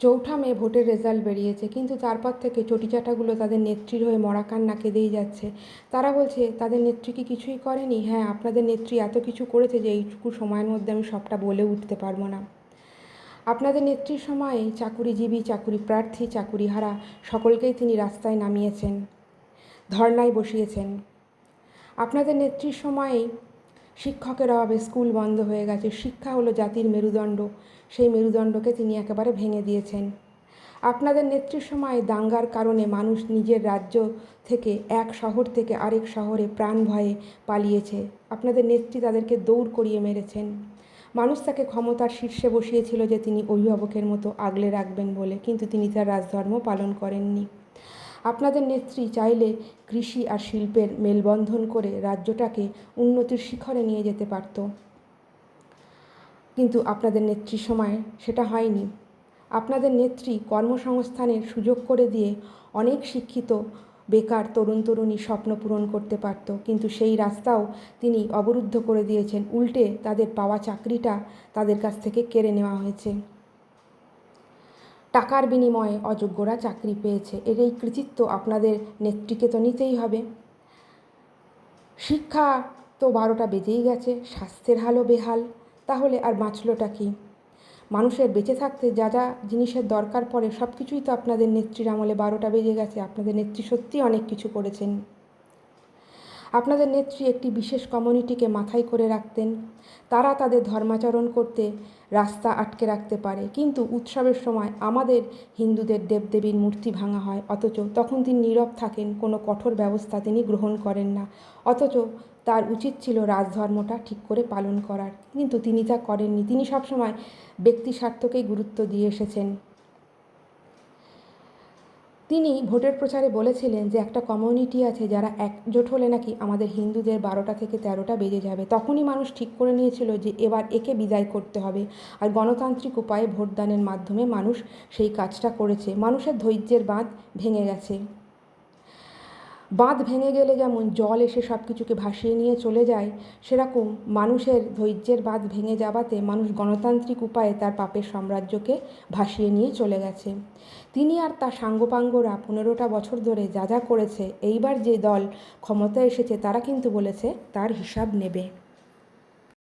চৌঠা মে ভোটের রেজাল্ট বেরিয়েছে, কিন্তু তারপর থেকে চটিচাটাগুলো তাদের নেত্রীর হয়ে মরা কান্না কেঁদেই যাচ্ছে। তারা বলছে তাদের নেত্রী কি কিছুই করেনি? হ্যাঁ, আপনাদের নেত্রী এত কিছু করেছে যে এইটুকু সময়ের মধ্যে আমি সবটা বলে উঠতে পারবো না। আপনাদের নেত্রীর সময়ে চাকুরিজীবী, চাকুরি প্রার্থী, চাকুরিহারা সকলকেই তিনি রাস্তায় নামিয়েছেন, ধর্নায় বসিয়েছেন। আপনাদের নেত্রীর সময়েই শিক্ষকের অভাবে স্কুল বন্ধ হয়ে গেছে। শিক্ষা হলো জাতির মেরুদণ্ড, সেই মেরুদণ্ডকে তিনি একেবারে ভেঙে দিয়েছেন। আপনাদের নেত্রীর সময়ে দাঙ্গার কারণে মানুষ নিজের রাজ্য থেকে এক শহর থেকে আরেক শহরে প্রাণ ভয়ে পালিয়েছে। আপনাদের নেত্রী তাদেরকে দৌড় করিয়ে মেরেছেন। মানুষ তাকে ক্ষমতার শীর্ষে বসিয়েছিল যে তিনি অভিভাবকের মতো আগলে রাখবেন বলে, কিন্তু তিনি তার রাজধর্ম পালন করেননি। আপনাদের নেত্রী চাইলে কৃষি আর শিল্পের মেলবন্ধন করে রাজ্যটাকে উন্নতির শিখরে নিয়ে যেতে পারত, কিন্তু আপনাদের নেত্রীর সময় সেটা হয়নি। আপনাদের নেত্রী কর্মসংস্থানের সুযোগ করে দিয়ে অনেক শিক্ষিত বেকার তরুণ তরুণী স্বপ্ন পূরণ করতে পারত, কিন্তু সেই রাস্তাও তিনি অবরুদ্ধ করে দিয়েছেন। উল্টে তাদের পাওয়া চাকরিটা তাদের কাছ থেকে কেড়ে নেওয়া হয়েছে। টাকার বিনিময়ে অযোগ্যরা চাকরি পেয়েছে। এর এই কৃতিত্ব আপনাদের নেত্রীকে তো নিতেই হবে। শিক্ষা তো 12টা বেজেই গেছে, স্বাস্থ্যের হালও বেহাল, তাহলে আর বাঁচলটা কি? মানুষের বেঁচে থাকতে যা যা জিনিসের দরকার পড়ে সব কিছুই তো আপনাদের নেত্রীর আমলে 12টা বেজে গেছে। আপনাদের নেত্রী সত্যিই অনেক কিছু করেছেন। আপনাদের নেত্রী একটি বিশেষ কমিউনিটিকে মাথায় করে রাখতেন। তারা তাদের ধর্মাচরণ করতে রাস্তা আটকে রাখতে পারে, কিন্তু উৎসবের সময় আমাদের হিন্দুদের দেবদেবীর মূর্তি ভাঙা হয়, অথচ তখন তিনি নীরব থাকেন, কোনো কঠোর ব্যবস্থা তিনি গ্রহণ করেন না। অথচ তার উচিত ছিল রাজধর্মটা ঠিক করে পালন করার, কিন্তু তিনি তা করেননি। তিনি সবসময় ব্যক্তি স্বার্থকেই গুরুত্ব দিয়ে এসেছেন। তিনি ভোটের প্রচারে বলেছিলেন যে একটা কমিউনিটি আছে যারা একজোট হলে নাকি আমাদের হিন্দুদের 12টা থেকে 13টা বেজে যাবে। তখনই মানুষ ঠিক করে নিয়েছিল যে এবার একে বিদায় করতে হবে, আর গণতান্ত্রিক উপায়ে ভোটদানের মাধ্যমে মানুষ সেই কাজটা করেছে। মানুষের ধৈর্যের বাঁধ ভেঙে গেছে। বাঁধ ভেঙে গেলে যেমন জল এসে সব কিছুকে ভাসিয়ে নিয়ে চলে যায়, সেরকম মানুষের ধৈর্যের বাঁধ ভেঙে যাওয়াতে মানুষ গণতান্ত্রিক উপায়ে তার পাপের সাম্রাজ্যকে ভাসিয়ে নিয়ে চলে গেছে। তিনি আর তার সাঙ্গপাঙ্গরা 15টা বছর ধরে যা যা করেছে, এইবার যে দল ক্ষমতায় এসেছে তারা কিন্তু বলেছে তার হিসাব নেবে।